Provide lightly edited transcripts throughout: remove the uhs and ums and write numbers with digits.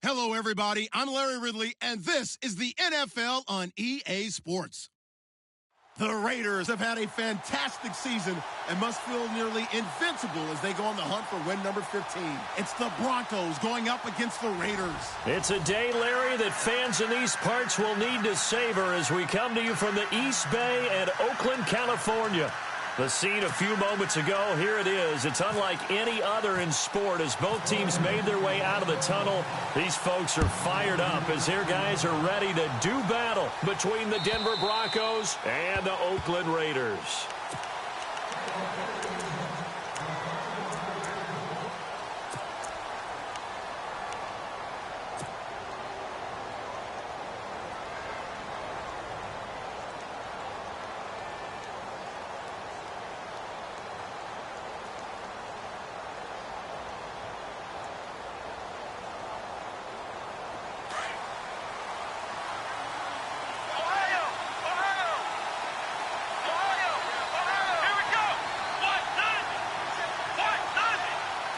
Hello, everybody. I'm Larry Ridley, and this is the NFL on EA Sports. The Raiders have had a fantastic season and must feel nearly invincible as they go on the hunt for win number 15. It's the Broncos going up against the Raiders. It's a day, Larry, that fans in these parts will need to savor as we come to you from the East Bay and Oakland, California. The scene a few moments ago, here it is. It's unlike any other in sport as both teams made their way out of the tunnel. These folks are fired up as their guys are ready to do battle between the Denver Broncos and the Oakland Raiders.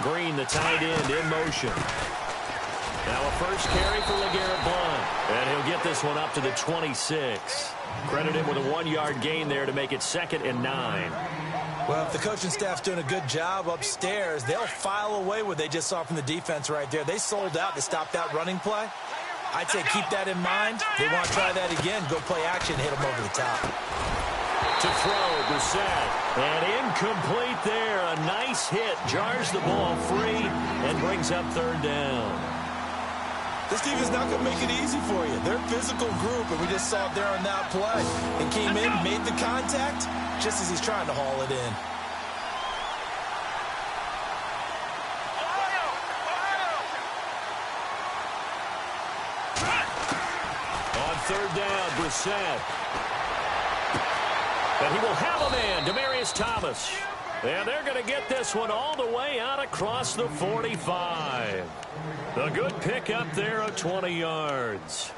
Green, the tight end, in motion. Now a first carry for LeGarrette Blount. And he'll get this one up to the 26. Credit him with a 1-yard gain there to make it 2nd and 9. Well, if the coaching staff's doing a good job upstairs, they'll file away what they just saw from the defense right there. They sold out to stop that running play. I'd say keep that in mind. They want to try that again. Go play action, hit them over the top. To throw, Brissett. And incomplete there. A nice hit. Jars the ball free and brings up 3rd down. This team is not going to make it easy for you. They're a physical group, and we just saw it there on that play. And came in, made the contact, just as he's trying to haul it in. On 3rd down, Brissett. And he will have a man, Demaryius Thomas. And they're going to get this one all the way out across the 45. A good pickup there of 20 yards.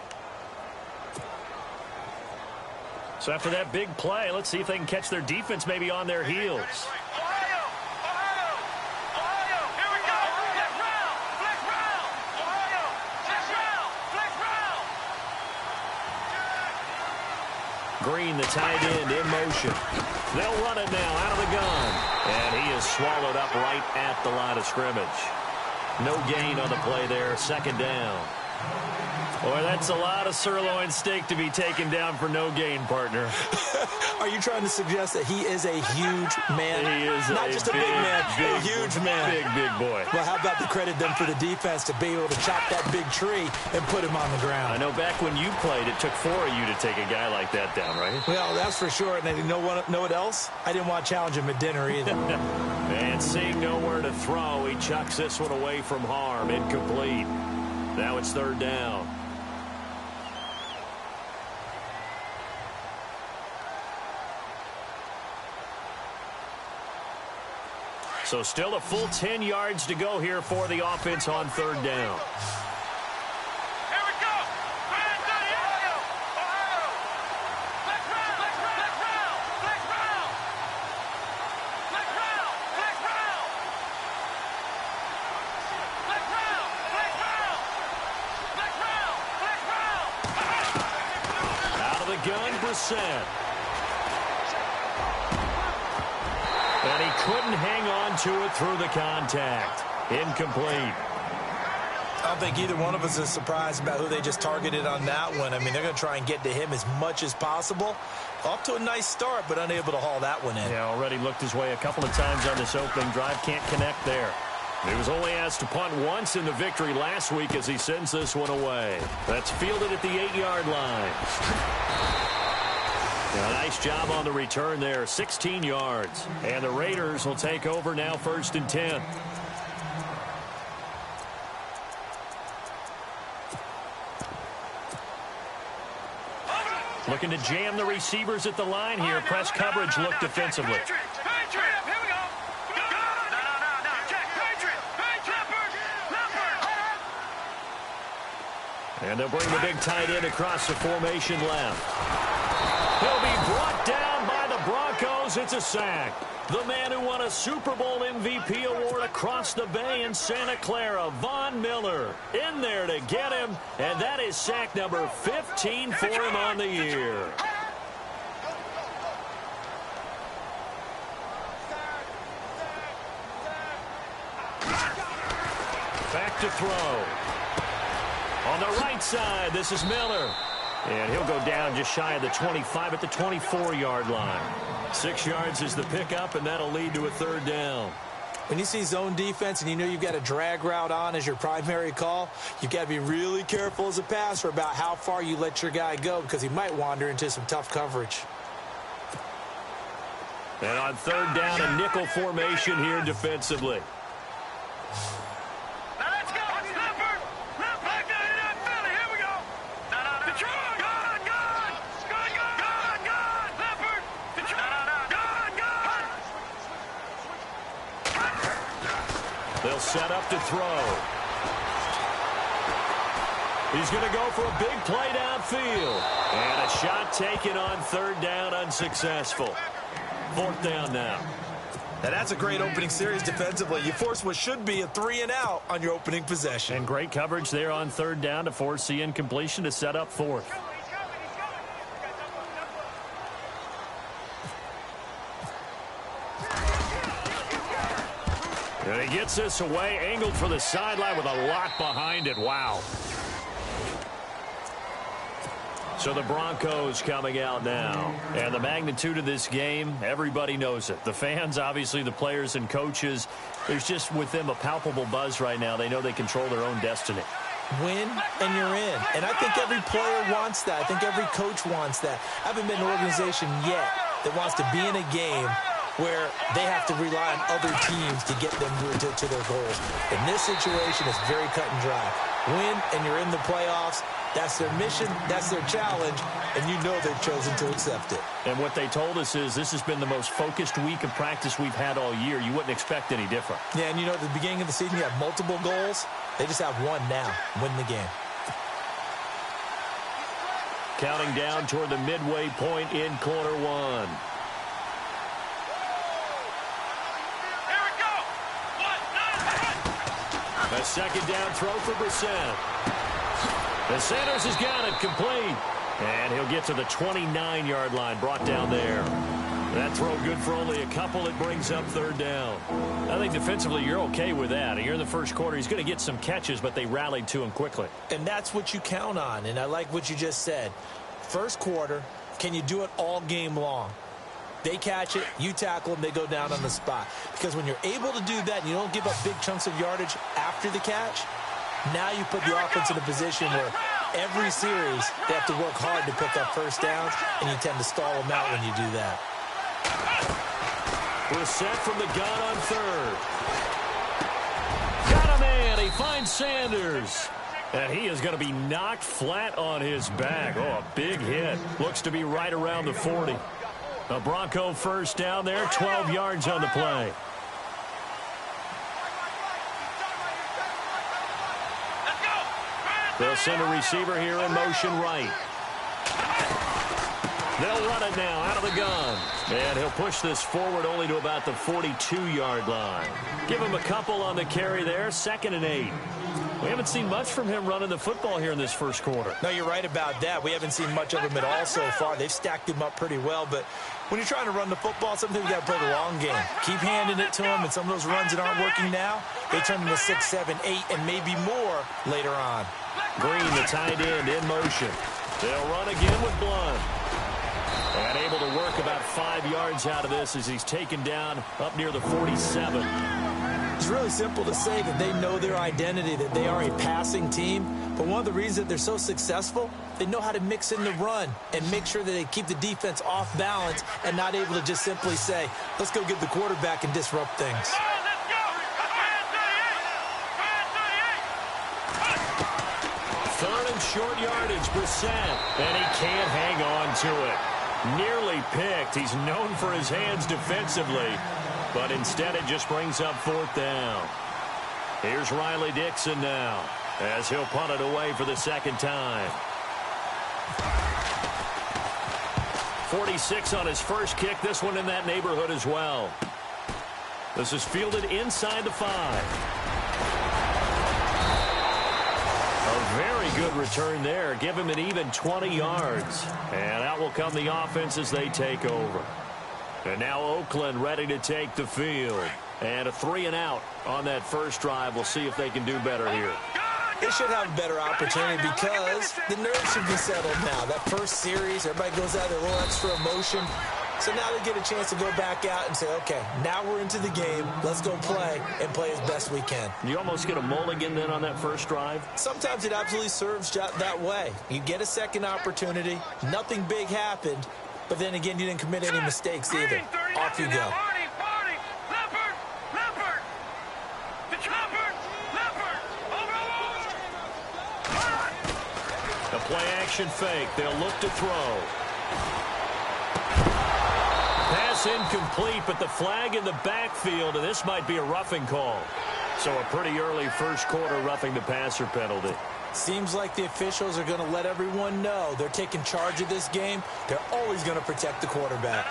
So after that big play, let's see if they can catch their defense maybe on their heels. Green, the tight end, in motion. They'll run it now out of the gun. And he is swallowed up right at the line of scrimmage. No gain on the play there, 2nd down. Boy, that's a lot of sirloin steak to be taken down for no gain, partner. Are you trying to suggest that he is a huge man? He is not just a big man, a huge man. Big boy. Well, how about the credit then for the defense to be able to chop that big tree and put him on the ground? I know back when you played, it took 4 of you to take a guy like that down, right? Well, that's for sure. And you know what else? I didn't want to challenge him at dinner either. And seeing nowhere to throw, he chucks this one away from harm. Incomplete. Now it's 3rd down. So still a full 10 yards to go here for the offense on 3rd down. Here we go. Out of the gun, Brissett. And he couldn't hang on to it through the contact. Incomplete. I don't think either one of us is surprised about who they just targeted on that one. I mean, they're going to try and get to him as much as possible. Off to a nice start, but unable to haul that one in. Yeah, already looked his way a couple of times on this opening drive. Can't connect there. He was only asked to punt once in the victory last week as he sends this one away. That's fielded at the 8-yard line. A nice job on the return there, 16 yards. And the Raiders will take over now, 1st and 10. Looking to jam the receivers at the line here. Press coverage look defensively. And they'll bring the big tight end across the formation left. He'll be brought down by the Broncos. throws. It's a sack. The man who won a Super Bowl MVP award across the bay in Santa Clara, Von Miller, in there to get him. And that is sack number 15 for him on the year. Back to throw. On the right side, this is Miller. And he'll go down just shy of the 25 at the 24-yard line. 6 yards is the pickup, and that'll lead to a third down. When you see zone defense and you know you've got a drag route on as your primary call, you've got to be really careful as a passer about how far you let your guy go because he might wander into some tough coverage. And on third down, a nickel formation here defensively. They'll set up to throw. He's going to go for a big play downfield. And a shot taken on third down, unsuccessful. Fourth down now. And that's a great opening series defensively. You force what should be a 3-and-out on your opening possession. And great coverage there on third down to force the incompletion to set up fourth. And he gets this away, angled for the sideline with a lot behind it. Wow. So the Broncos coming out now. And the magnitude of this game, everybody knows it. The fans, obviously, the players and coaches. There's just with them a palpable buzz right now. They know they control their own destiny. Win, and you're in. And I think every player wants that. I think every coach wants that. I haven't been an organization yet that wants to be in a game where they have to rely on other teams to get them to their goals. In this situation, it's very cut and dry. Win, and you're in the playoffs. That's their mission, that's their challenge, and you know they've chosen to accept it. And what they told us is this has been the most focused week of practice we've had all year. You wouldn't expect any different. Yeah, and you know at the beginning of the season you have multiple goals. They just have one now, win the game. Counting down toward the midway point in quarter one. A second down throw for Brissett. The Sanders has got it complete. And he'll get to the 29-yard line, brought down there. That throw good for only a couple. It brings up third down. I think defensively you're okay with that. Here in the first quarter, he's going to get some catches, but they rallied to him quickly. And that's what you count on, and I like what you just said. First quarter, can you do it all game long? They catch it, you tackle them, they go down on the spot. Because when you're able to do that and you don't give up big chunks of yardage after the catch, now you put the offense in a position where every series they have to work hard to pick up first downs, and you tend to stall them out when you do that. Brissett from the gun on third. Got a man. He finds Sanders. And he is going to be knocked flat on his back. Oh, a big hit. Looks to be right around the 40. A Bronco first down there, 12 yards on the play. They'll send a receiver here in motion right. They'll run it now out of the gun. And he'll push this forward only to about the 42-yard line. Give him a couple on the carry there, 2nd and 8. We haven't seen much from him running the football here in this first quarter. No, you're right about that. We haven't seen much of him at all so far. They've stacked him up pretty well, but when you're trying to run the football, sometimes you got to play the long game. Keep handing it to him, and some of those runs that aren't working now, they turn into 6, 7, 8, and maybe more later on. Green, the tight end, in motion. They'll run again with Blunt. And able to work about 5 yards out of this as he's taken down up near the 47. It's really simple to say that they know their identity, that they are a passing team. But one of the reasons that they're so successful, they know how to mix in the run and make sure that they keep the defense off balance and not able to just simply say, let's go get the quarterback and disrupt things. Third and short yardage, Brissett. And he can't hang on to it. Nearly picked. He's known for his hands defensively. But instead it just brings up fourth down. Here's Riley Dixon now as he'll punt it away for the second time. 46 on his first kick. This one in that neighborhood as well. This is fielded inside the 5. A very good return there. Give him an even 20 yards. And out will come the offense as they take over. And now Oakland ready to take the field. And a 3-and-out on that first drive. We'll see if they can do better here. They should have a better opportunity because the nerves should be settled now. That first series, everybody goes out there, a little extra emotion. So now they get a chance to go back out and say, okay, now we're into the game. Let's go play and play as best we can. You almost get a mulligan then on that first drive? Sometimes it absolutely serves that way. You get a second opportunity. Nothing big happened. But then again, you didn't commit any mistakes either. Off you go. The play-action fake. They'll look to throw. Pass incomplete, but the flag in the backfield, and this might be a roughing call. So a pretty early first quarter roughing the passer penalty. Seems like the officials are going to let everyone know they're taking charge of this game. They're always going to protect the quarterback.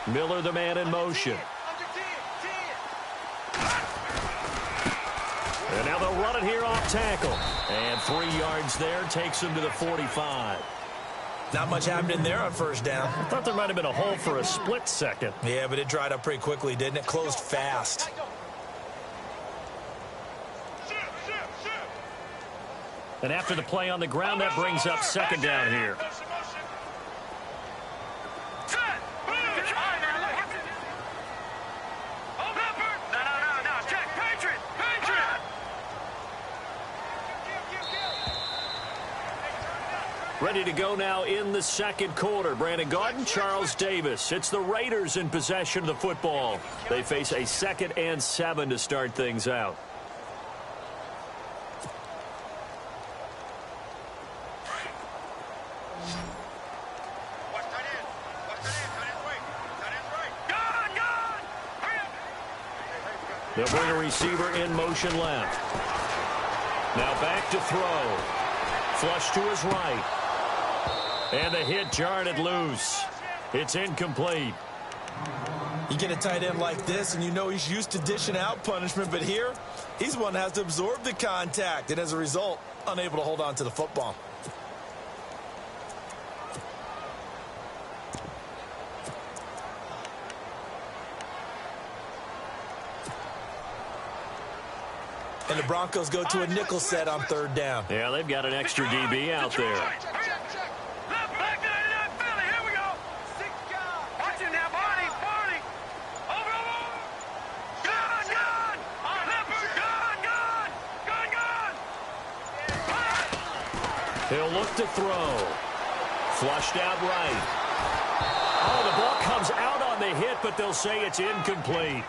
Miller, the man in motion. And now they'll run it here off tackle. And 3 yards there takes him to the 45. Not much happened in there on first down. I thought there might have been a hole for a split second. Yeah, but it dried up pretty quickly, didn't it? Closed fast. And after the play on the ground, that brings up second down here. Ready to go now in the second quarter. Brandon Gaudin, Charles Davis. It's the Raiders in possession of the football. They face a 2nd and 7 to start things out. They'll bring a receiver in motion left. Now back to throw. Flush to his right. And the hit jarred it loose. It's incomplete. You get a tight end like this, and you know he's used to dishing out punishment, but here, he's one that has to absorb the contact, and as a result, unable to hold on to the football. And the Broncos go to a nickel set on third down. Yeah, they've got an extra DB out there. He'll look to throw. Flushed out right. Oh, the ball comes out on the hit, but they'll say it's incomplete.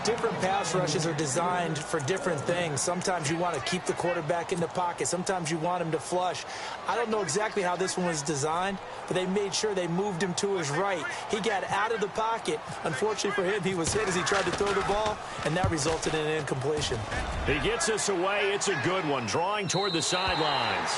Different pass rushes are designed for different things. Sometimes you want to keep the quarterback in the pocket. Sometimes you want him to flush. I don't know exactly how this one was designed, but they made sure they moved him to his right. He got out of the pocket. Unfortunately for him, he was hit as he tried to throw the ball, and that resulted in an incompletion. He gets us away. It's a good one, drawing toward the sidelines.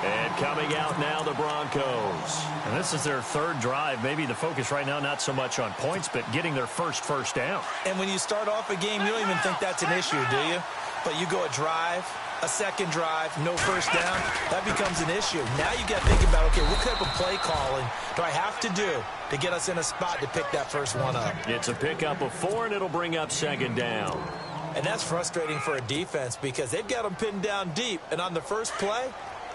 And coming out now, the Broncos. And this is their third drive. Maybe the focus right now, not so much on points, but getting their first down. And when you start off a game, you don't even think that's an issue, do you? But you go a drive, a second drive, no first down, that becomes an issue. Now you got to think about, okay, what type of play calling do I have to do to get us in a spot to pick that first one up? It's a pickup of 4, and it'll bring up second down. And that's frustrating for a defense because they've got them pinned down deep. And on the first play,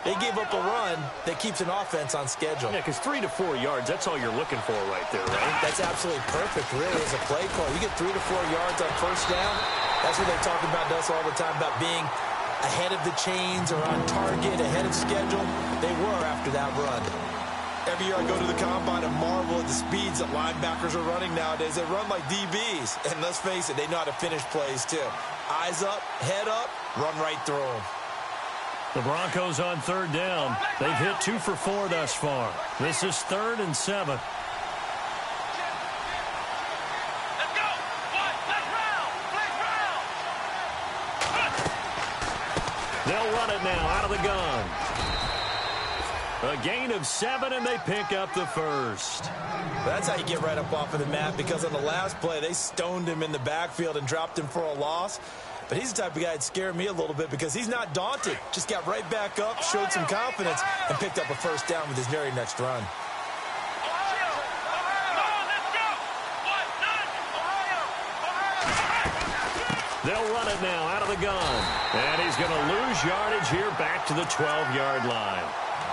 they gave up a run that keeps an offense on schedule. Yeah, because 3 to 4 yards, that's all you're looking for right there, right? That's absolutely perfect, really, as a play call. You get 3 to 4 yards on first down. That's what they talk about us all the time, about being ahead of the chains or on target, ahead of schedule. They were after that run. Every year I go to the combine and marvel at the speeds that linebackers are running nowadays. They run like DBs. And let's face it, they know how to finish plays too. Eyes up, head up, run right through them. The Broncos on third down. They've hit 2 for 4 thus far. This is 3rd and 7. Let's go. Let's round. They'll run it now out of the gun. A gain of 7, and they pick up the first. That's how you get right up off of the mat, because on the last play, they stoned him in the backfield and dropped him for a loss. But he's the type of guy that scared me a little bit because he's not daunted. Just got right back up, showed some confidence, and picked up a first down with his very next run. They'll run it now out of the gun. And he's going to lose yardage here back to the 12-yard line.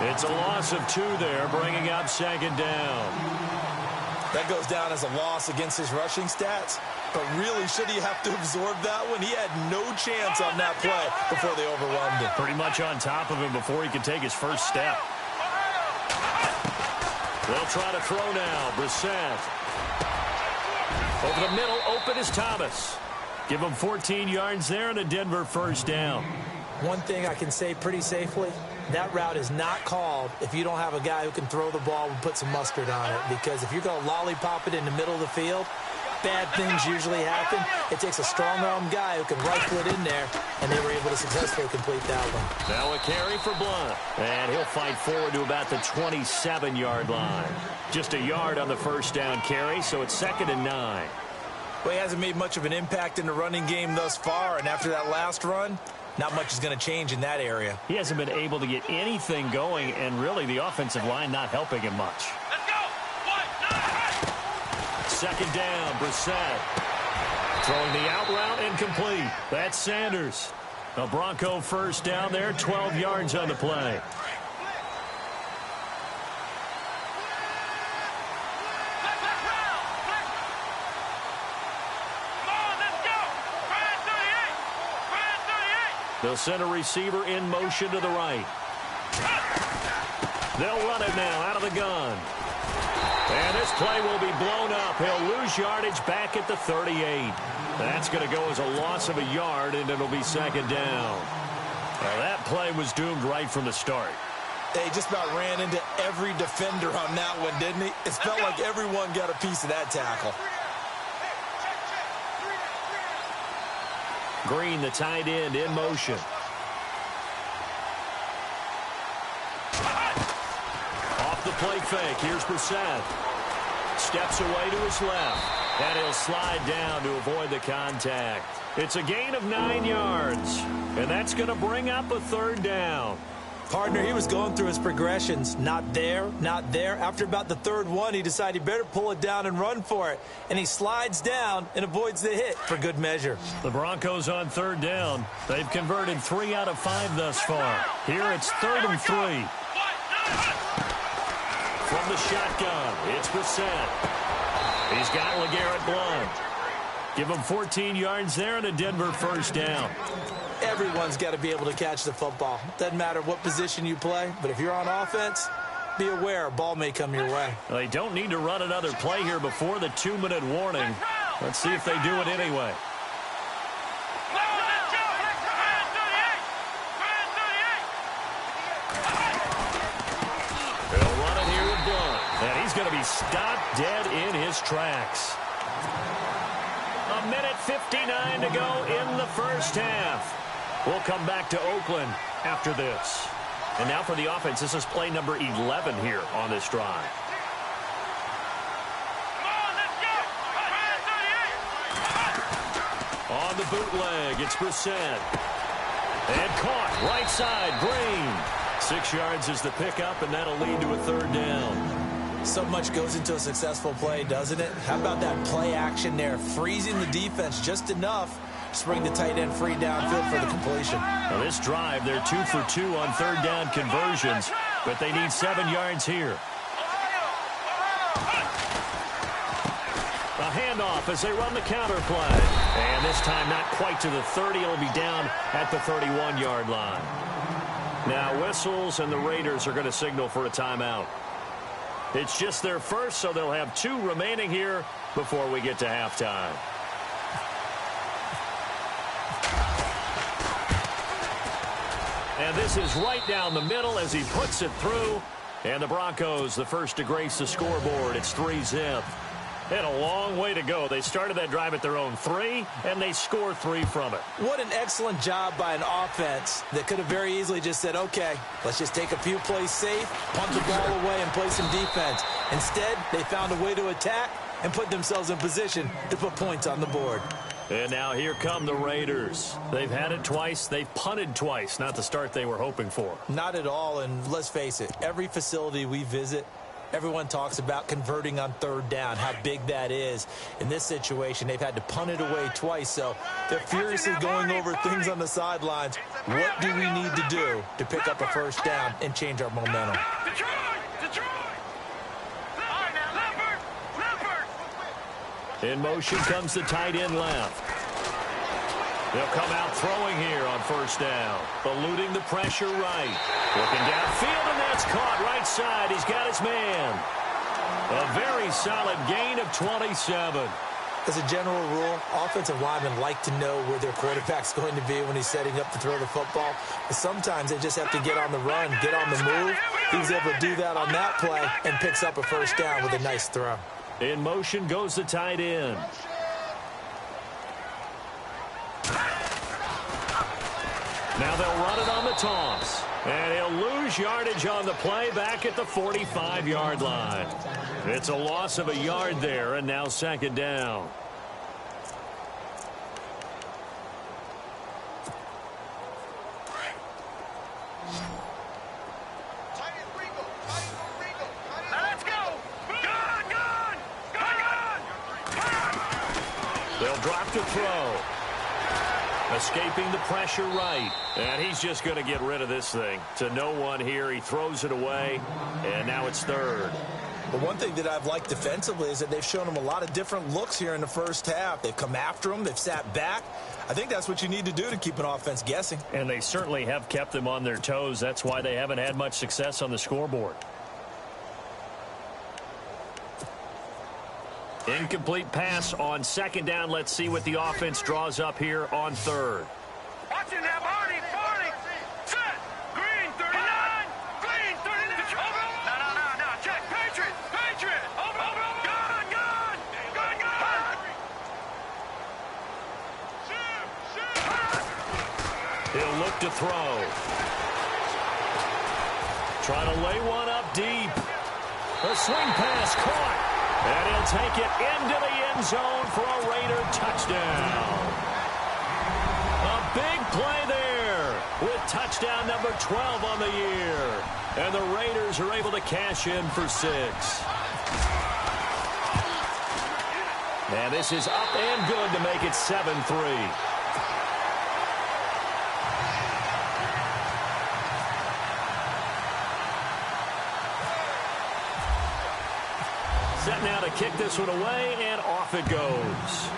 It's a loss of 2 there, bringing up 2nd down. That goes down as a loss against his rushing stats. But really, should he have to absorb that one? He had no chance on that play before they overwhelmed him. Pretty much on top of him before he could take his first step. They'll try to throw now. Brissett. Over the middle, open is Thomas. Give him 14 yards there and a Denver first down. One thing I can say pretty safely, that route is not called if you don't have a guy who can throw the ball and put some mustard on it. Because if you're going to lollipop it in the middle of the field, bad things usually happen. It takes a strong-arm guy who can rifle it in there, and they were able to successfully complete that one. Now a carry for Blunt, and he'll fight forward to about the 27-yard line. Just a yard on the first down carry, so it's 2nd and 9. Well, he hasn't made much of an impact in the running game thus far, and after that last run, not much is going to change in that area. He hasn't been able to get anything going, and really the offensive line not helping him much. Let's go. 2nd down, Brissett. Throwing the out route incomplete. That's Sanders. A Bronco first down there, 12 yards on the play. They'll send a receiver in motion to the right. They'll run it now out of the gun. And this play will be blown up. He'll lose yardage back at the 38. That's going to go as a loss of a yard, and it'll be 2nd down. Now, that play was doomed right from the start. They just about ran into every defender on that one, didn't he? It felt like everyone got a piece of that tackle. Green, the tight end, in motion. Off the play fake. Here's Brissett. Steps away to his left. And he'll slide down to avoid the contact. It's a gain of 9 yards. And that's going to bring up a 3rd down. Partner, he was going through his progressions. Not there, not there. After about the 3rd one, he decided he better pull it down and run for it. And he slides down and avoids the hit for good measure. The Broncos on 3rd down. They've converted 3 out of 5 thus far. Here it's 3rd and 3. From the shotgun, it's Brissett. He's got LeGarrette Blount. Give him 14 yards there and a Denver first down. Everyone's got to be able to catch the football. Doesn't matter what position you play, but if you're on offense, be aware a ball may come your way. Well, they don't need to run another play here before the 2-minute warning. Let's see if they do it anyway. They'll run it here with Blount, and he's going to be stopped dead in his tracks. 1:59 to go in the first half. We'll come back to Oakland after this. And now for the offense, this is play number 11 here on this drive. On the bootleg, it's Brissett. And caught, right side, Green. 6 yards is the pickup, and that'll lead to a 3rd down. So much goes into a successful play, doesn't it? How about that play action there? Freezing the defense just enough to bring the tight end free downfield for the completion. Now this drive, they're 2 for 2 on 3rd down conversions, but they need 7 yards here. A handoff as they run the counter play. And this time not quite to the 30. It'll be down at the 31-yard line. Now whistles, and the Raiders are going to signal for a timeout. It's just their first, so they'll have 2 remaining here before we get to halftime. And this is right down the middle as he puts it through. And the Broncos, the first to grace the scoreboard. It's 3-zip. They had a long way to go. They started that drive at their own 3, and they score 3 from it. What an excellent job by an offense that could have very easily just said, okay, let's just take a few plays safe, punt the ball away, and play some defense. Instead, they found a way to attack and put themselves in position to put points on the board. And now here come the Raiders. They've had it twice. They've punted twice. Not the start they were hoping for. Not at all, and let's face it, every facility we visit, everyone talks about converting on third down, how big that is. In this situation, they've had to punt it away twice, so they're furiously going over things on the sidelines. What do we need to do to pick up a first down and change our momentum? In motion comes the tight end left. They'll come out throwing here on first down. Eluding the pressure right. Looking downfield, and that's caught right side. He's got his man. A very solid gain of 27. As a general rule, offensive linemen like to know where their quarterback's going to be when he's setting up to throw the football. But sometimes they just have to get on the run, get on the move. He was able to do that on that play and picks up a first down with a nice throw. In motion goes the tight end. Now they'll run it on the toss. And he'll lose yardage on the play back at the 45-yard line. It's a loss of a yard there, and now second down. They'll drop to throw. Escaping the pressure right. And he's just going to get rid of this thing. To no one here. He throws it away. And now it's third. But one thing that I've liked defensively is that they've shown him a lot of different looks here in the first half. They've come after him. They've sat back. I think that's what you need to do to keep an offense guessing. And they certainly have kept them on their toes. That's why they haven't had much success on the scoreboard. Incomplete pass on second down. Let's see what the offense draws up here on third. Watching that, Barney, set, green 39, green 39, no, check, Patriot, over, gun, He'll look to throw. Trying to lay one up deep. A swing pass caught. And he'll take it into the end zone for a Raider touchdown. A big play there with touchdown number 12 on the year. And the Raiders are able to cash in for 6. And this is up and good to make it 7-3. Set now to kick this one away, and off it goes.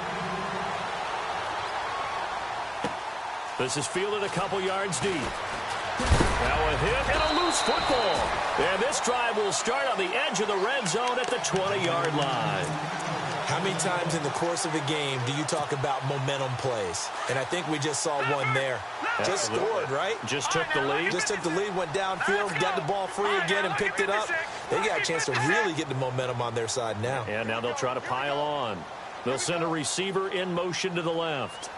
This is fielded a couple yards deep. Now a hit and a loose football. And this drive will start on the edge of the red zone at the 20-yard line. How many times in the course of a game do you talk about momentum plays? And I think we just saw one there. Just scored, right? Just took the lead. Just took the lead, went downfield, got the ball free again, and picked it up. They got a chance to really get the momentum on their side now. And now they'll try to pile on. They'll send a receiver in motion to the left.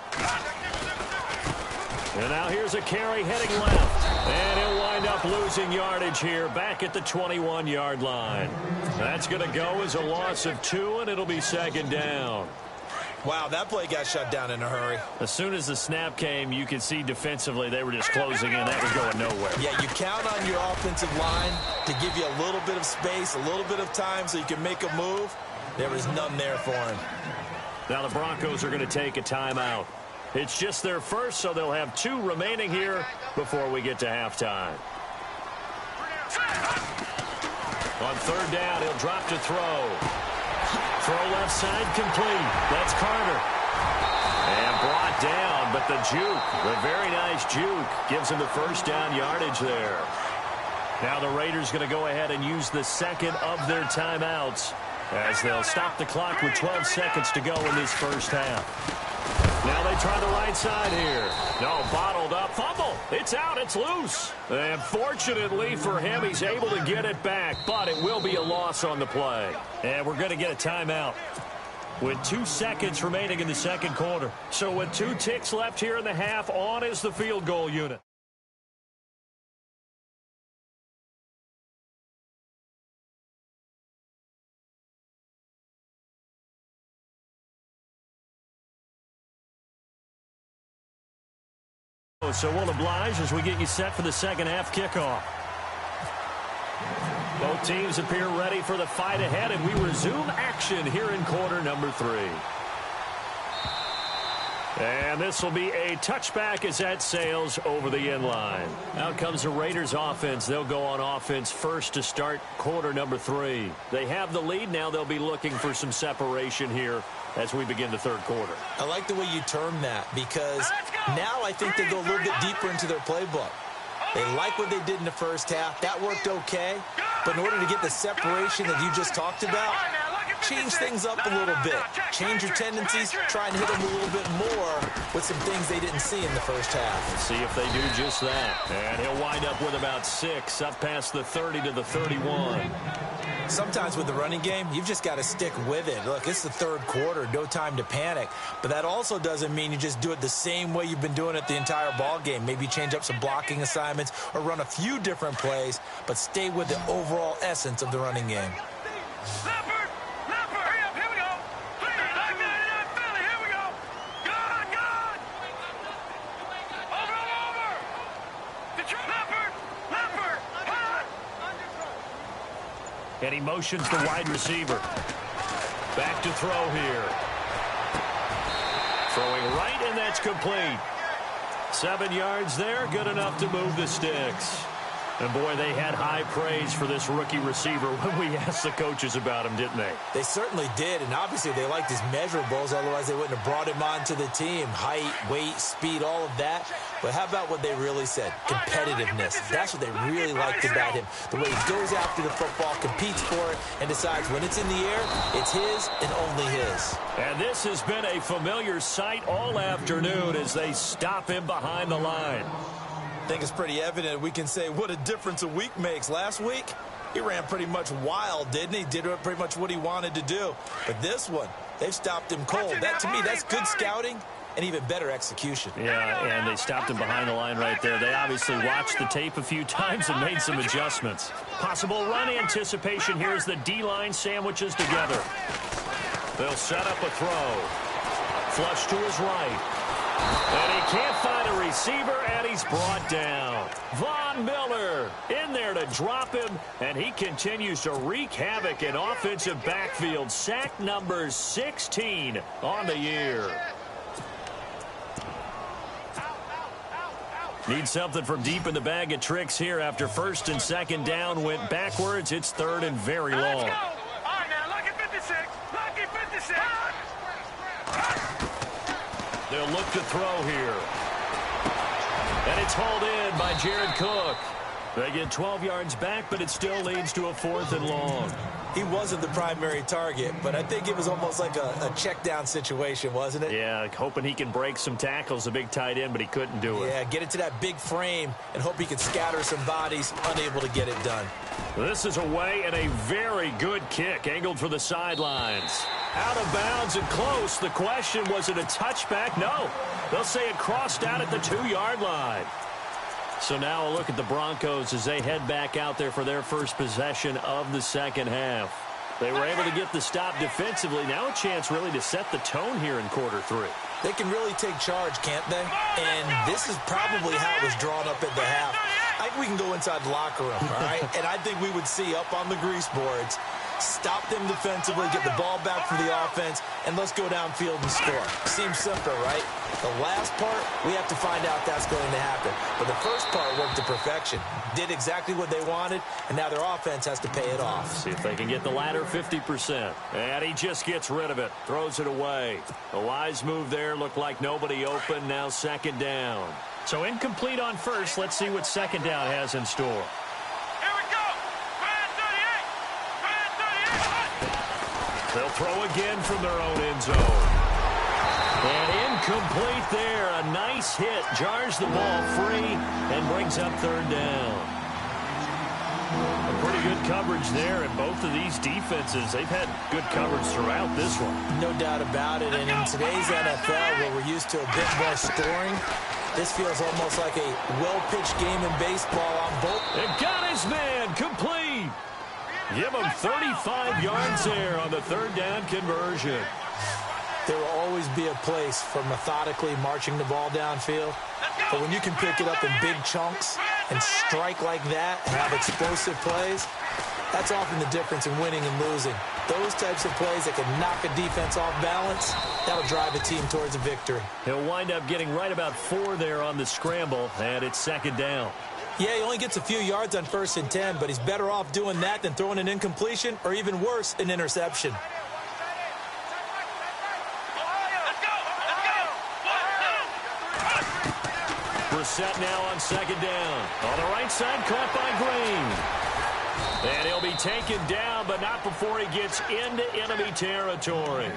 And now here's a carry heading left. And he'll wind up losing yardage here back at the 21-yard line. That's going to go as a loss of 2, and it'll be second down. Wow, that play got shut down in a hurry. As soon as the snap came, you could see defensively they were just closing in. That was going nowhere. Yeah, you count on your offensive line to give you a little bit of space, a little bit of time so you can make a move. There was none there for him. Now the Broncos are going to take a timeout. It's just their first, so they'll have 2 remaining here before we get to halftime. On third down, he'll drop to throw. Throw left side complete. That's Carter. And brought down, but the juke, the very nice juke, gives him the first down yardage there. Now the Raiders going to go ahead and use the second of their timeouts as they'll stop the clock with 12 seconds to go in this first half. Now they try the right side here. No, bottled up. Fumble. It's out. It's loose. And fortunately for him, he's able to get it back, but it will be a loss on the play. And we're going to get a timeout with 2 seconds remaining in the second quarter. So with 2 ticks left here in the half, on is the field goal unit. So we'll oblige as we get you set for the second half kickoff. Both teams appear ready for the fight ahead, and we resume action here in quarter number 3. And this will be a touchback as that sails over the end line. Out comes the Raiders offense. They'll go on offense first to start quarter number 3. They have the lead. Now they'll be looking for some separation here as we begin the third quarter. I like the way you term that, because now I think they go a little bit deeper into their playbook. They like what they did in the first half. That worked okay. But in order to get the separation that you just talked about, change things up a little bit. Change your tendencies. Try and hit them a little bit more with some things they didn't see in the first half. Let's see if they do just that. And he'll wind up with about 6, up past the 30 to the 31. Sometimes with the running game, you've just got to stick with it. Look, it's the third quarter, no time to panic. But that also doesn't mean you just do it the same way you've been doing it the entire ball game. Maybe change up some blocking assignments or run a few different plays, but stay with the overall essence of the running game. And he motions the wide receiver. Back to throw here. Throwing right, and that's complete. 7 yards there, good enough to move the sticks. And, boy, they had high praise for this rookie receiver when we asked the coaches about him, didn't they? They certainly did, and obviously they liked his measurables. Otherwise, they wouldn't have brought him onto the team. Height, weight, speed, all of that. But how about what they really said? Competitiveness. That's what they really liked about him. The way he goes after the football, competes for it, and decides when it's in the air, it's his and only his. And this has been a familiar sight all afternoon as they stop him behind the line. I think it's pretty evident. We can say what a difference a week makes. Last week, he ran pretty much wild, didn't he? Did pretty much what he wanted to do. But this one, they've stopped him cold. That, to me, that's good scouting and even better execution. Yeah, and they stopped him behind the line right there. They obviously watched the tape a few times and made some adjustments. Possible run anticipation here as the D-line sandwiches together. They'll set up a throw. Flush to his right. And he can't find a receiver, and he's brought down. Von Miller in there to drop him, and he continues to wreak havoc in offensive backfield. Sack number 16 on the year. Need something from deep in the bag of tricks here after first and second down went backwards. It's third and very long. Let's go. All right, now, lucky 56. Lucky 56. They'll look to throw here. And it's hauled in by Jared Cook. They get 12 yards back, but it still leads to a 4th and long. He wasn't the primary target, but I think it was almost like a check down situation, wasn't it? Yeah, hoping he can break some tackles, a big tight end, but he couldn't do it. Yeah, get it to that big frame and hope he can scatter some bodies, unable to get it done. This is away and a very good kick, angled for the sidelines. Out of bounds and close. The question, was it a touchback? No. They'll say it crossed out at the 2-yard line. So now a look at the Broncos as they head back out there for their first possession of the second half. They were able to get the stop defensively. Now a chance really to set the tone here in quarter 3. They can really take charge, can't they? And this is probably how it was drawn up at the half. I think we can go inside the locker room, all right? And I think we would see up on the grease boards, stop them defensively, get the ball back for the offense, and let's go downfield and score. Seems simple, right? The last part, we have to find out that's going to happen. But the first part worked to perfection. Did exactly what they wanted, and now their offense has to pay it off. See if they can get the latter 50%. And he just gets rid of it, throws it away. A wise move there, looked like nobody open, now second down. So incomplete on first. Let's see what second down has in store. Here we go. Brand 38. They'll throw again from their own end zone. And Complete there. A nice hit. Jars the ball free and brings up third down. A pretty good coverage there, and both of these defenses, they've had good coverage throughout this one. No doubt about it, and in today's NFL, where we're used to a bit more scoring, this feels almost like a well-pitched game in baseball on both. It got his man complete. Give him 35 yards there on the third down conversion. There will always be a place for methodically marching the ball downfield, but when you can pick it up in big chunks and strike like that and have explosive plays, that's often the difference in winning and losing. Those types of plays that can knock a defense off balance, that'll drive a team towards a victory. He'll wind up getting right about 4 there on the scramble, and it's second down. Yeah, he only gets a few yards on 1st and 10, but he's better off doing that than throwing an incompletion or even worse, an interception. Brissett now on second down. On the right side, caught by Green. And he'll be taken down, but not before he gets into enemy territory.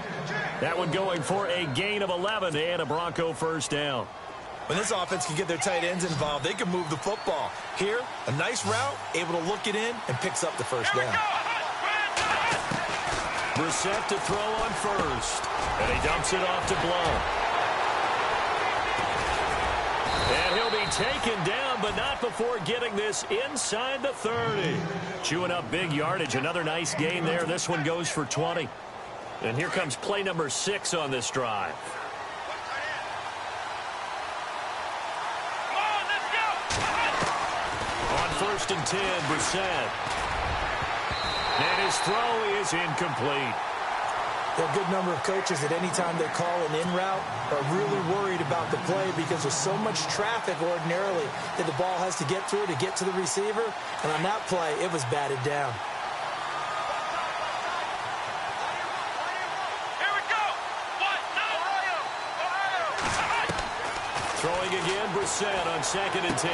That one going for a gain of 11 and a Bronco first down. When this offense can get their tight ends involved, they can move the football. Here, a nice route, able to look it in, and picks up the first down. Brissett to throw on first. And he dumps it off to Blount. And he'll be taken down, but not before getting this inside the 30. Chewing up big yardage. Another nice gain there. This one goes for 20. And here comes play number 6 on this drive. On 1st and 10, Brissett. And his throw is incomplete. There are a good number of coaches that any time they call an in route are really worried about the play because there's so much traffic ordinarily that the ball has to get through to get to the receiver. And on that play, it was batted down. Here we go. Throwing again, Brissett on 2nd and 10.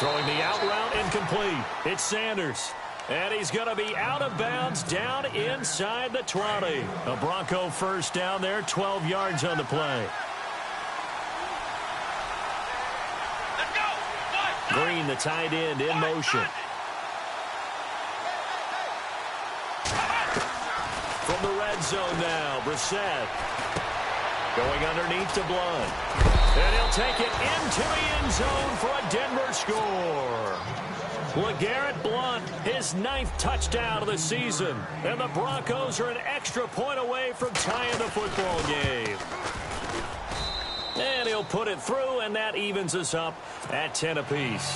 Throwing the out route incomplete. It's Sanders. And he's going to be out of bounds down inside the 20. A Bronco first down there, 12 yards on the play. Let's go. Green, the tight end, in motion. From the red zone now, Brissett. Going underneath to Blount. And he'll take it into the end zone for a Denver score. LeGarrette Blount, his 9th touchdown of the season. And the Broncos are an extra point away from tying the football game. And he'll put it through, and that evens us up at 10 apiece.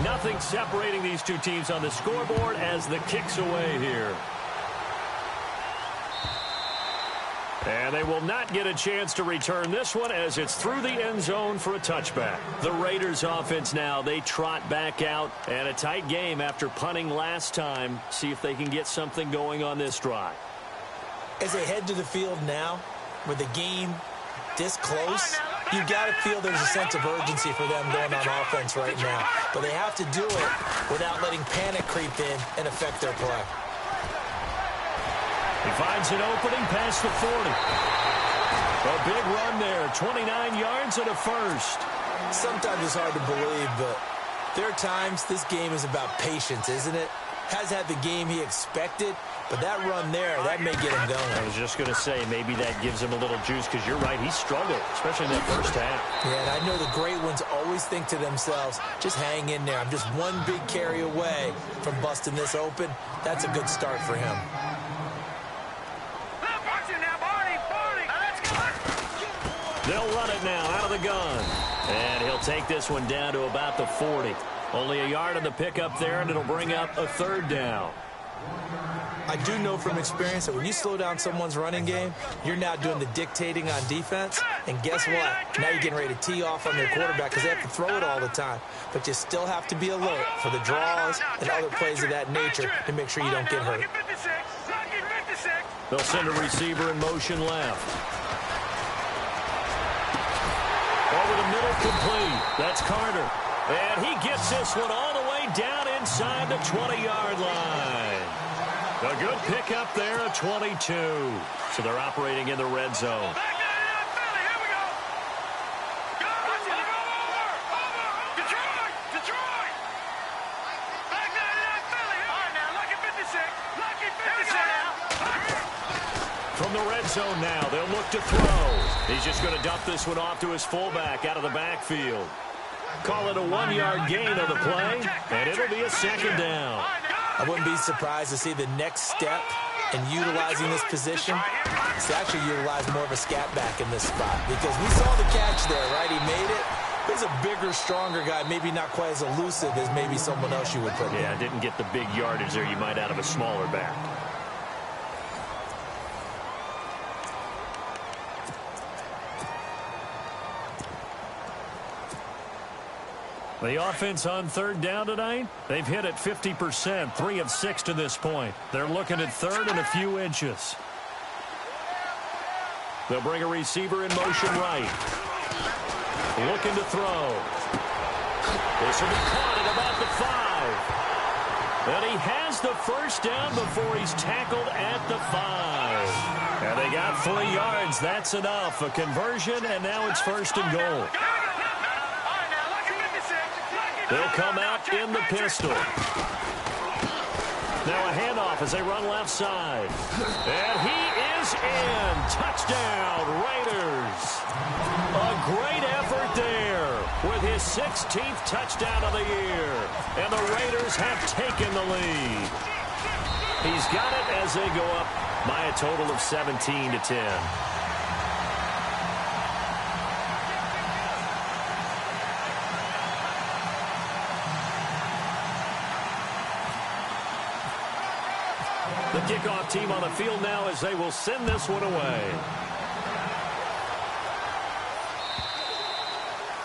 Nothing separating these two teams on the scoreboard as the kick's away here. And they will not get a chance to return this one as it's through the end zone for a touchback. The Raiders offense now, they trot back out, and a tight game after punting last time. See if they can get something going on this drive. As they head to the field now, with the game this close, you got to feel there's a sense of urgency for them going on offense right now. But they have to do it without letting panic creep in and affect their play. He finds an opening past the 40. A big run there, 29 yards and a first. Sometimes it's hard to believe, but there are times this game is about patience, isn't it? Has had the game he expected, but that run there, that may get him going. I was just going to say, maybe that gives him a little juice, because you're right, he struggled, especially in that first half. Yeah, and I know the great ones always think to themselves, just hang in there. I'm just one big carry away from busting this open. That's a good start for him. They'll run it now out of the gun. And he'll take this one down to about the 40. Only a yard on the pickup there, and it'll bring up a third down. I do know from experience that when you slow down someone's running game, you're now doing the dictating on defense. And guess what? Now you're getting ready to tee off on their quarterback because they have to throw it all the time. But you still have to be alert for the draws and other plays of that nature to make sure you don't get hurt. They'll send a receiver in motion left. Over the middle, complete. That's Carter. And he gets this one all the way way down inside the 20-yard line. A good pickup there, a 22. So they're operating in the red zone. From the red zone now, they'll look to throw. He's just going to dump this one off to his fullback out of the backfield. Call it a 1-yard gain on the play, and it'll be a second down. I wouldn't be surprised to see the next step in utilizing this position. It's actually utilize more of a scat back in this spot because we saw the catch there, right? He made it. He's a bigger, stronger guy, maybe not quite as elusive as maybe someone else you would put in. Yeah, didn't get the big yardage there you might out of a smaller back. The offense on third down tonight, they've hit it 50%, 3 of 6 to this point. They're looking at third and a few inches. They'll bring a receiver in motion right. Looking to throw. This will be caught at about the 5. And he has the first down before he's tackled at the 5. And they got 3 yards. That's enough. A conversion, and now it's first and goal. They'll come out in the pistol. Now a handoff as they run left side. And he is in. Touchdown, Raiders. A great effort there with his 16th touchdown of the year. And the Raiders have taken the lead. He's got it as they go up by a total of 17-10. The kickoff team on the field now as they will send this one away.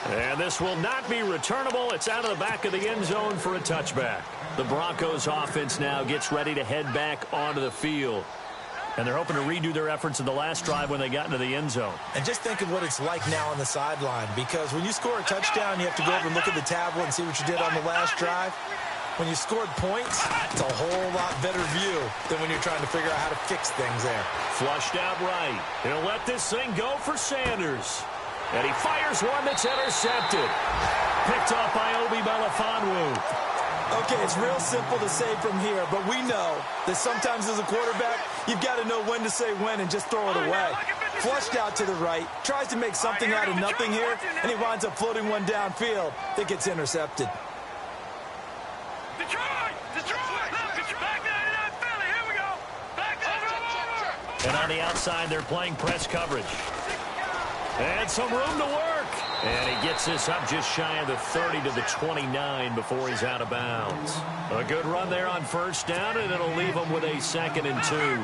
And this will not be returnable. It's out of the back of the end zone for a touchback. The Broncos offense now gets ready to head back onto the field. And they're hoping to redo their efforts in the last drive when they got into the end zone. And just think of what it's like now on the sideline. Because when you score a touchdown, you have to go over and look at the tablet and see what you did on the last drive. When you scored points, it's a whole lot better view than when you're trying to figure out how to fix things there. Flushed out right. He'll let this thing go for Sanders. And he fires one that's intercepted. Picked off by Obi Melifonwu. Okay, it's real simple to say from here, but we know that sometimes as a quarterback, you've got to know when to say when and just throw it away. Flushed out to the right, tries to make something out of nothing here, and he winds up floating one downfield that gets intercepted. And on the outside, they're playing press coverage. And some room to work. And he gets this up just shy of the 30 to the 29 before he's out of bounds. A good run there on first down, and it'll leave them with a 2nd and 2.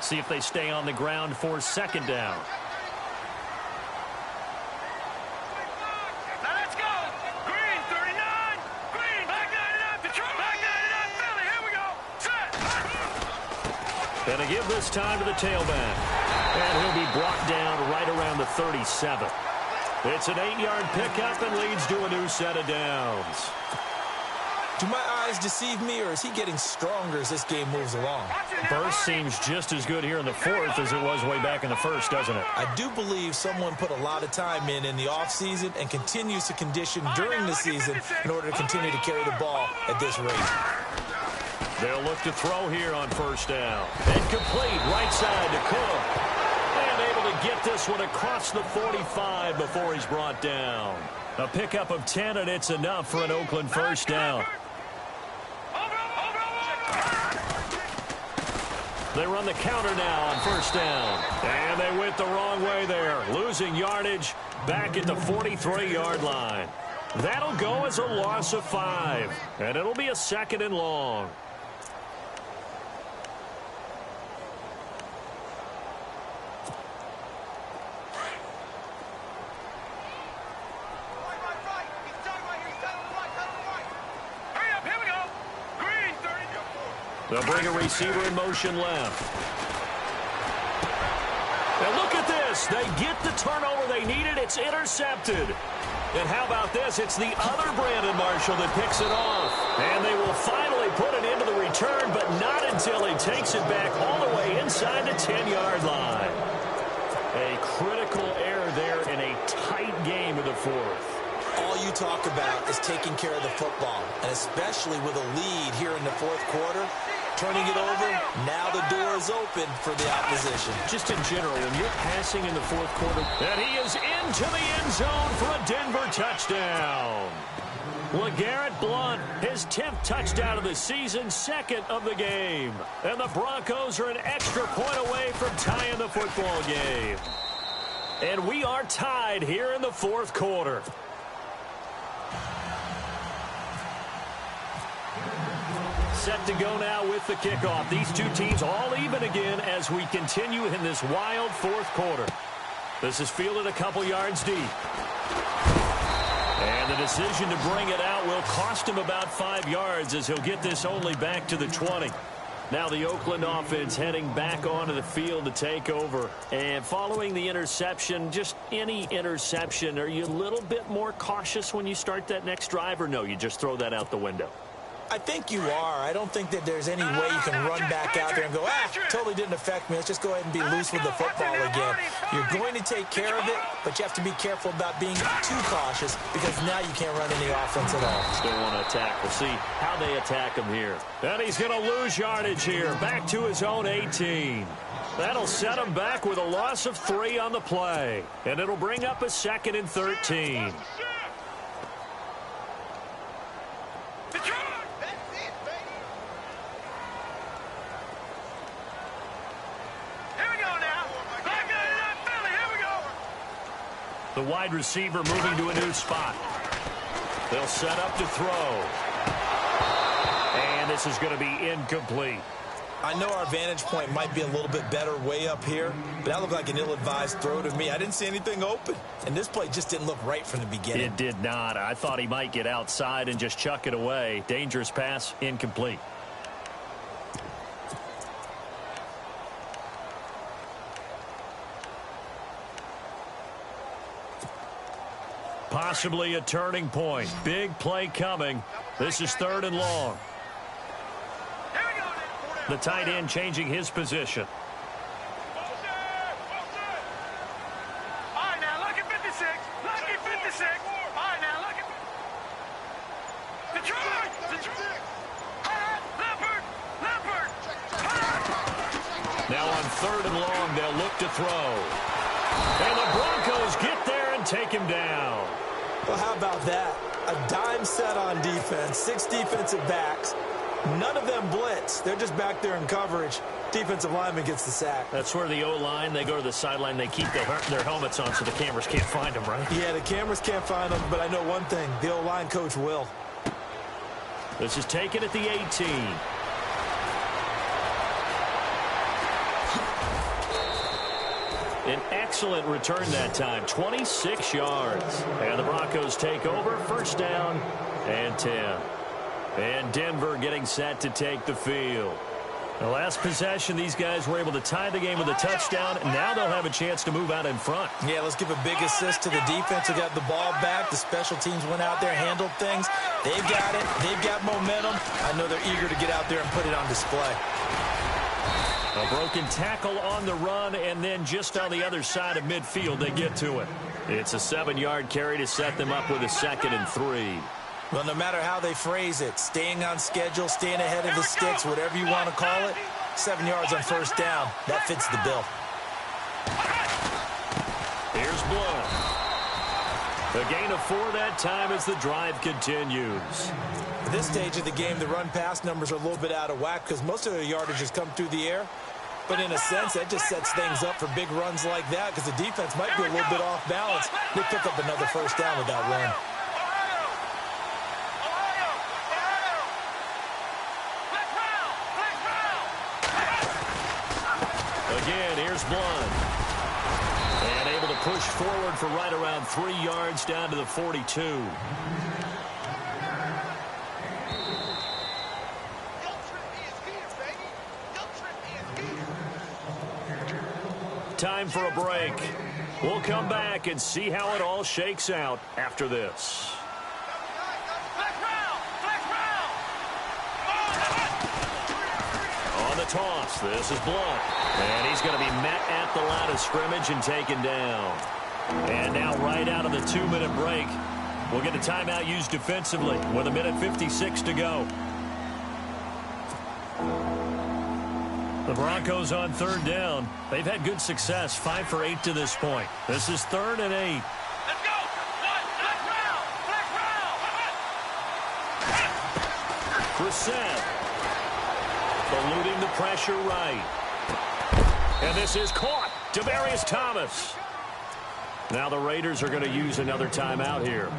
See if they stay on the ground for second down. And to give this time to the tailback. And he'll be brought down right around the 37. It's an 8-yard pickup and leads to a new set of downs. Do my eyes deceive me, or is he getting stronger as this game moves along? Burst seems just as good here in the 4th as it was way back in the 1st, doesn't it? I do believe someone put a lot of time in the offseason and continues to condition during the season in order to continue to carry the ball at this rate. They'll look to throw here on first down. And complete right side to Cook. And able to get this one across the 45 before he's brought down. A pickup of 10, and it's enough for an Oakland first down. They run the counter now on first down. And they went the wrong way there. Losing yardage back at the 43-yard line. That'll go as a loss of 5. And it'll be a 2nd and long. They'll bring a receiver in motion left. And look at this. They get the turnover they needed. It's intercepted. And how about this? It's the other Brandon Marshall that picks it off. And they will finally put it into the return, but not until he takes it back all the way inside the 10-yard line. A critical error there in a tight game of the fourth. All you talk about is taking care of the football, and especially with a lead here in the fourth quarter, turning it over, now the door is open for the opposition. Just in general, when you're passing in the fourth quarter, and he is into the end zone for a Denver touchdown. LeGarrette Blount, his 10th touchdown of the season, second of the game. And the Broncos are an extra point away from tying the football game. And we are tied here in the fourth quarter. Set to go now with the kickoff. These two teams all even again as we continue in this wild fourth quarter. This is fielded a couple yards deep. And the decision to bring it out will cost him about 5 yards as he'll get this only back to the 20. Now the Oakland offense heading back onto the field to take over. And following the interception, just any interception, are you a little bit more cautious when you start that next drive, or no, you just throw that out the window? I think you are. I don't think that there's any way you can run back out there and go, totally didn't affect me. Let's just go ahead and be loose with the football again. You're going to take care of it, but you have to be careful about being too cautious because now you can't run any offense at all. Still want to attack. We'll see how they attack him here. And he's going to lose yardage here. Back to his own 18. That'll set him back with a loss of 3 on the play. And it'll bring up a 2nd and 13. The wide receiver moving to a new spot. They'll set up to throw. And this is going to be incomplete. I know our vantage point might be a little bit better way up here, but that looked like an ill-advised throw to me. I didn't see anything open, and this play just didn't look right from the beginning. It did not. I thought he might get outside and just chuck it away. Dangerous pass, incomplete. Possibly a turning point. Big play coming. This is 3rd and long. The tight end changing his position. All right, now look at 56. Look at 56. All right, now look at Detroit. Leopard. Now on 3rd and long, they'll look to throw. And the Broncos get there and take him down. Well, how about that? A dime set on defense, 6 defensive backs. None of them blitz. They're just back there in coverage. Defensive lineman gets the sack. That's where the O-line, they go to the sideline, they keep their helmets on so the cameras can't find them, right? Yeah, the cameras can't find them, but I know one thing. The O-line coach will. This is taken at the 18. An excellent return that time, 26 yards. And the Broncos take over, 1st down and 10. And Denver getting set to take the field. The last possession, these guys were able to tie the game with a touchdown. And now they'll have a chance to move out in front. Yeah, let's give a big assist to the defense who got the ball back. The special teams went out there, handled things. They've got it. They've got momentum. I know they're eager to get out there and put it on display. A broken tackle on the run, and then just on the other side of midfield, they get to it. It's a 7-yard carry to set them up with a 2nd and 3. Well, no matter how they phrase it, staying on schedule, staying ahead of the sticks, whatever you want to call it, 7 yards on 1st down, that fits the bill. Here's Blount. A gain of 4 that time as the drive continues. At this stage of the game, the run-pass numbers are a little bit out of whack because most of their yardage has come through the air. But in a sense, that just sets things up for big runs like that because the defense might be a little bit off balance. They pick up another 1st down with that run. Again, here's Blount. And able to push forward for right around 3 yards down to the 42. Time for a break. We'll come back and see how it all shakes out after this. On the toss, this is Blunt. And he's going to be met at the line of scrimmage and taken down. And now right out of the 2-minute break, we'll get a timeout used defensively with 1:56 to go. The Broncos on 3rd down. They've had good success, 5 for 8 to this point. This is 3rd and 8. Let's go. Brissett. Eluding the pressure right. And this is caught. Demaryius Thomas. Now the Raiders are going to use another timeout here.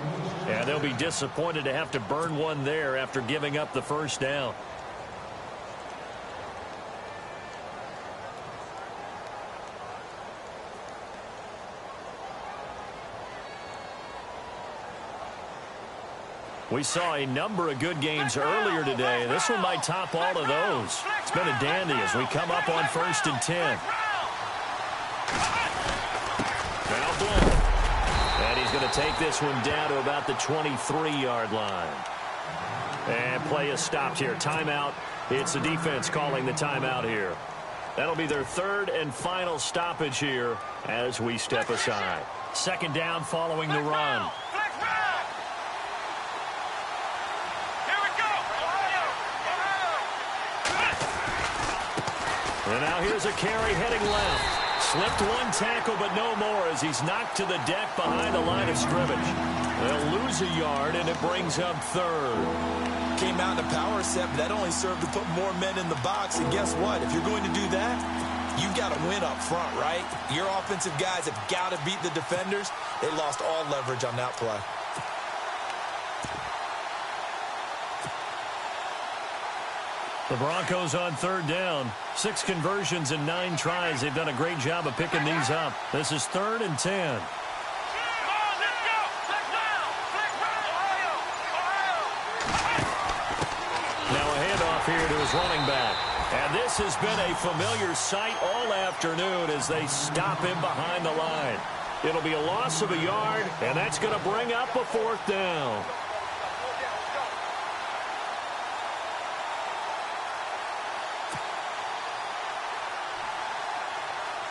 And they'll be disappointed to have to burn one there after giving up the first down. We saw a number of good games earlier today. This one might top all of those. It's been a dandy as we come up on 1st and 10. Now Blunt. And he's going to take this one down to about the 23-yard line. And play is stopped here. Timeout. It's the defense calling the timeout here. That'll be their 3rd and final stoppage here as we step aside. 2nd down following the run. And now here's a carry heading left. Slipped one tackle, but no more as he's knocked to the deck behind the line of scrimmage. They'll lose a yard, and it brings up 3rd. Came out in a power set, but that only served to put more men in the box. And guess what? If you're going to do that, you've got to win up front, right? Your offensive guys have got to beat the defenders. They lost all leverage on that play. The Broncos on 3rd down. 6 conversions and 9 tries. They've done a great job of picking these up. This is 3rd and 10. Now a handoff here to his running back. And this has been a familiar sight all afternoon as they stop him behind the line. It'll be a loss of a yard, and that's going to bring up a 4th down.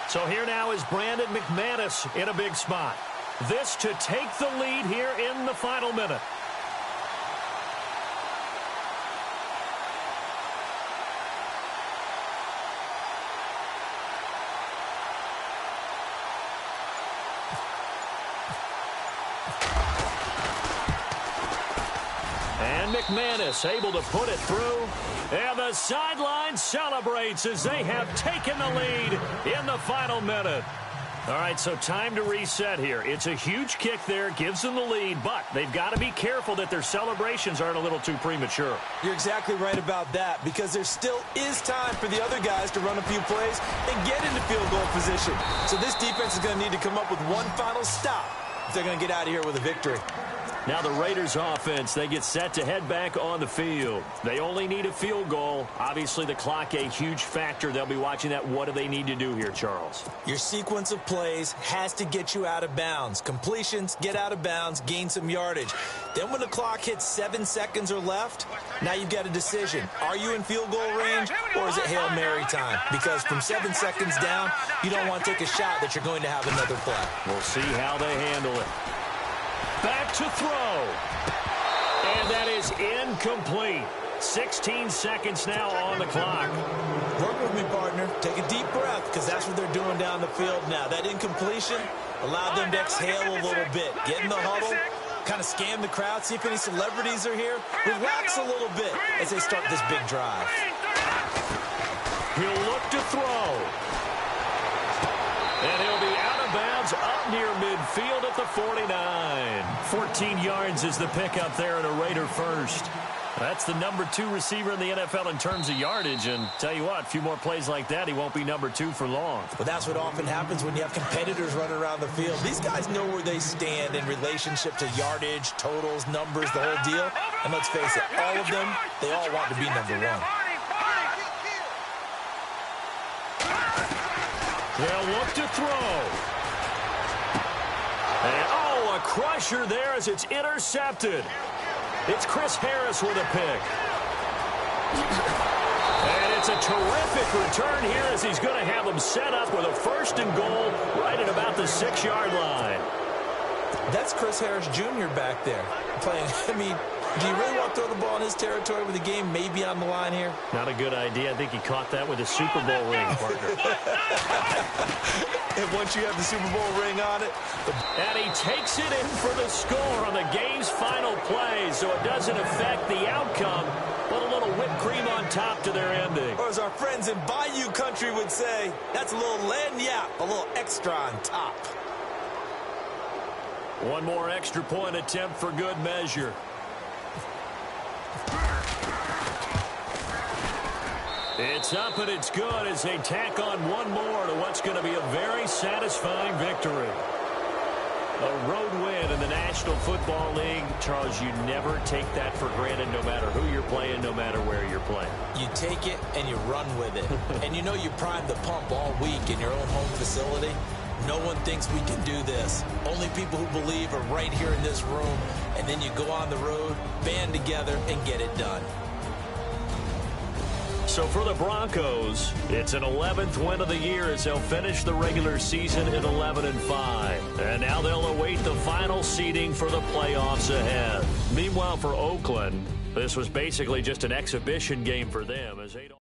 So here now is Brandon McManus in a big spot. This to take the lead here in the final minute. And McManus able to put it through. And the sideline celebrates as they have taken the lead in the final minute. All right, so time to reset here. It's a huge kick there, gives them the lead, but they've got to be careful that their celebrations aren't a little too premature. You're exactly right about that, because there still is time for the other guys to run a few plays and get into field goal position. So this defense is going to need to come up with one final stop if they're going to get out of here with a victory. Now the Raiders offense, they get set to head back on the field. They only need a field goal. Obviously the clock a huge factor. They'll be watching that. What do they need to do here, Charles? Your sequence of plays has to get you out of bounds. Completions, get out of bounds, gain some yardage. Then when the clock hits 7 seconds or left, now you've got a decision. Are you in field goal range or is it Hail Mary time? Because from 7 seconds down, you don't want to take a shot that you're going to have another play. We'll see how they handle it. Back to throw. And that is incomplete. 16 seconds now on the clock. Work with me, partner. Take a deep breath, because that's what they're doing down the field now. That incompletion allowed them to exhale a little bit. Get in the huddle, kind of scan the crowd, see if any celebrities are here. Relax a little bit as they start this big drive. He'll look to throw. And he'll be out of bounds up near midfield at the 49. 14 yards is the pickup there at a Raider first. That's the number 2 receiver in the NFL in terms of yardage. And tell you what, a few more plays like that, he won't be number 2 for long. Well, that's what often happens when you have competitors running around the field. These guys know where they stand in relationship to yardage, totals, numbers, the whole deal. And let's face it, all of them, they all want to be number 1. They'll look to throw. And, oh, a crusher there as it's intercepted. It's Chris Harris with a pick. And it's a terrific return here as he's going to have them set up with a 1st and goal right at about the 6-yard line. That's Chris Harris Jr. back there playing. I mean, do you really want to throw the ball in his territory with the game maybe on the line here? Not a good idea. I think he caught that with a Super Bowl ring, partner. And once you have the Super Bowl ring on it. And he takes it in for the score on the game's final play, so it doesn't affect the outcome, but a little whipped cream on top to their ending. Or as our friends in Bayou Country would say, that's a little lagniappe, a little extra on top. One more extra point attempt for good measure. It's up and it's good as they tack on one more to what's going to be a very satisfying victory. A road win in the National Football League. Charles, you never take that for granted no matter who you're playing, no matter where you're playing. You take it and you run with it. And you know you prime the pump all week in your own home facility. No one thinks we can do this. Only people who believe are right here in this room. And then you go on the road, band together, and get it done. So for the Broncos, it's an 11th win of the year as they'll finish the regular season at 11-5. And now they'll await the final seeding for the playoffs ahead. Meanwhile, for Oakland, this was basically just an exhibition game for them as they don't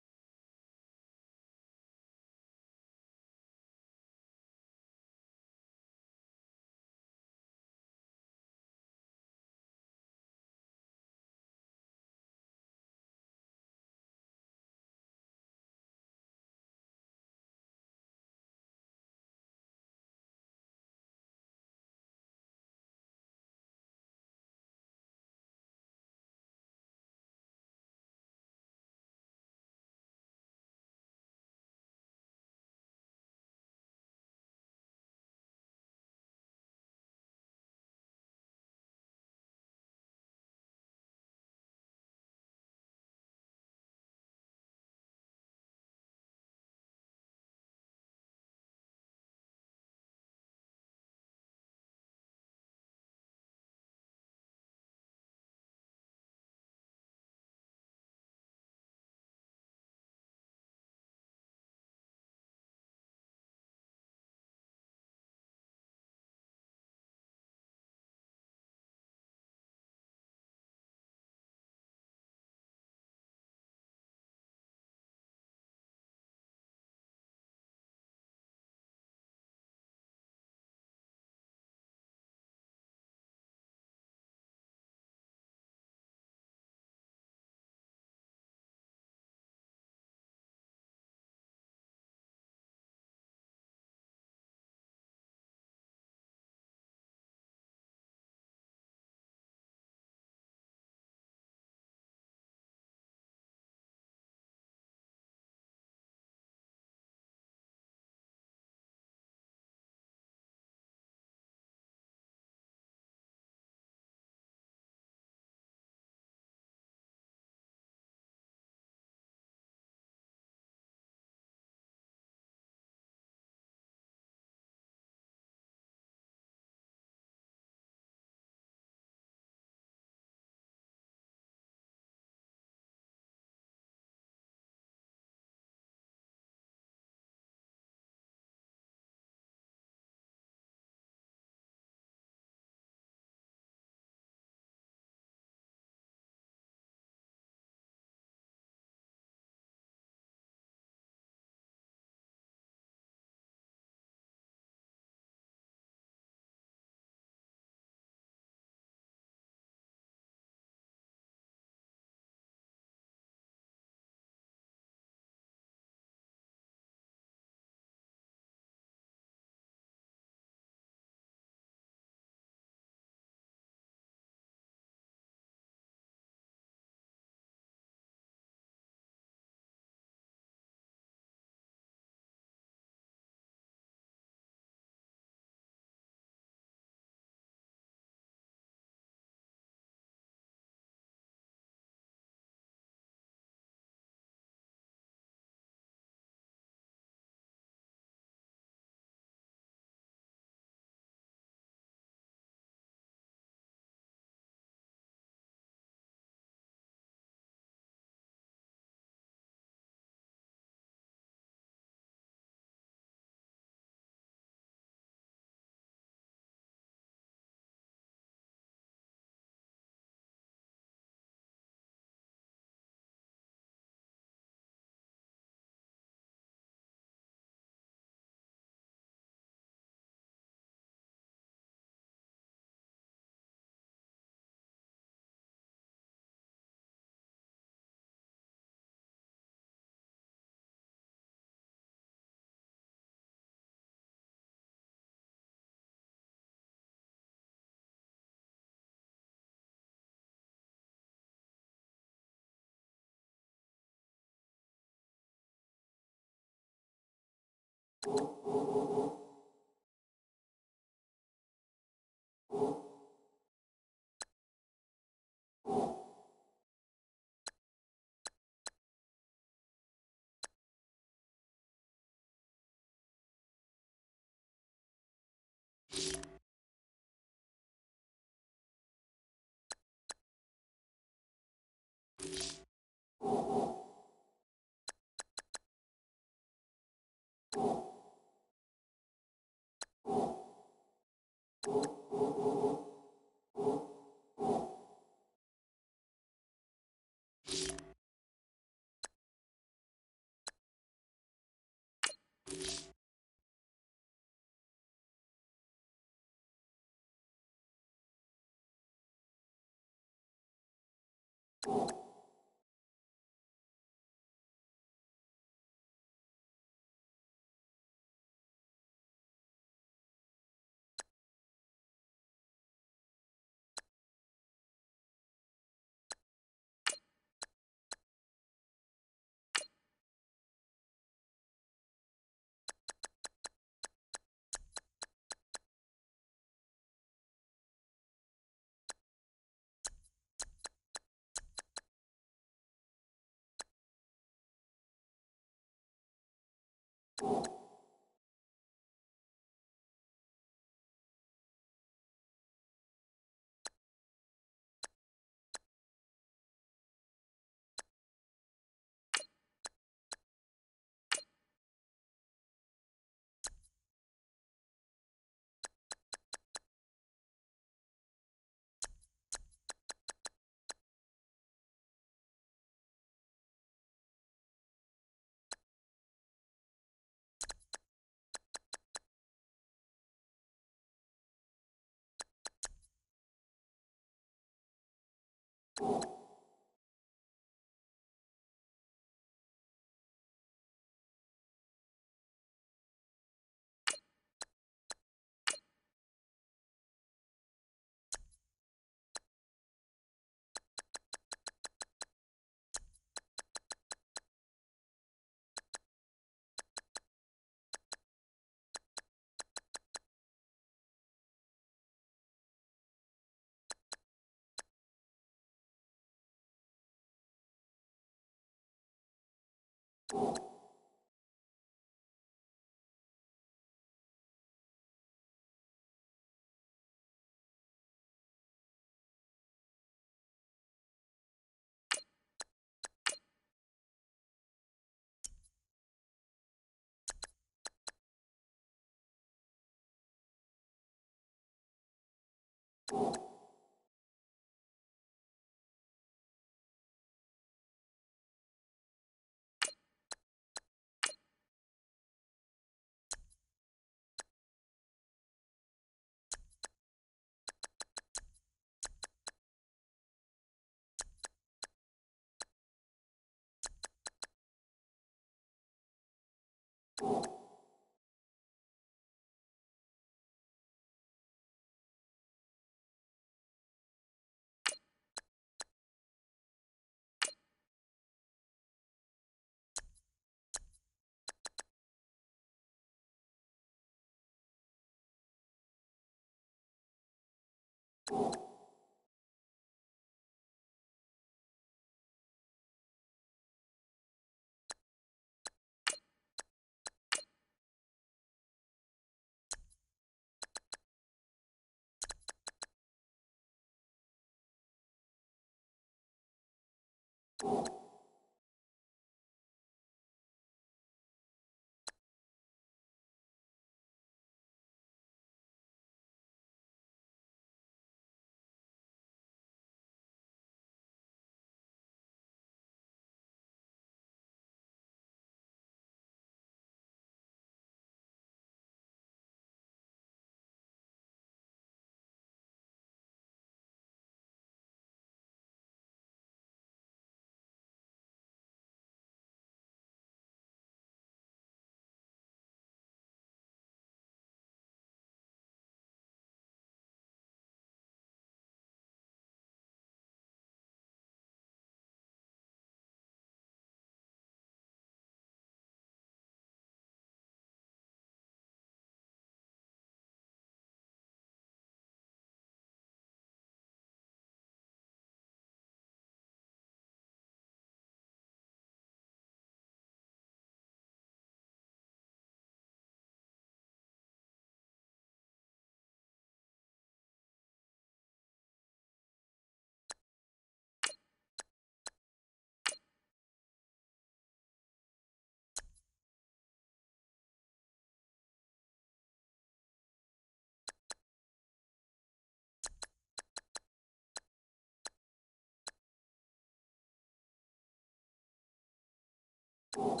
You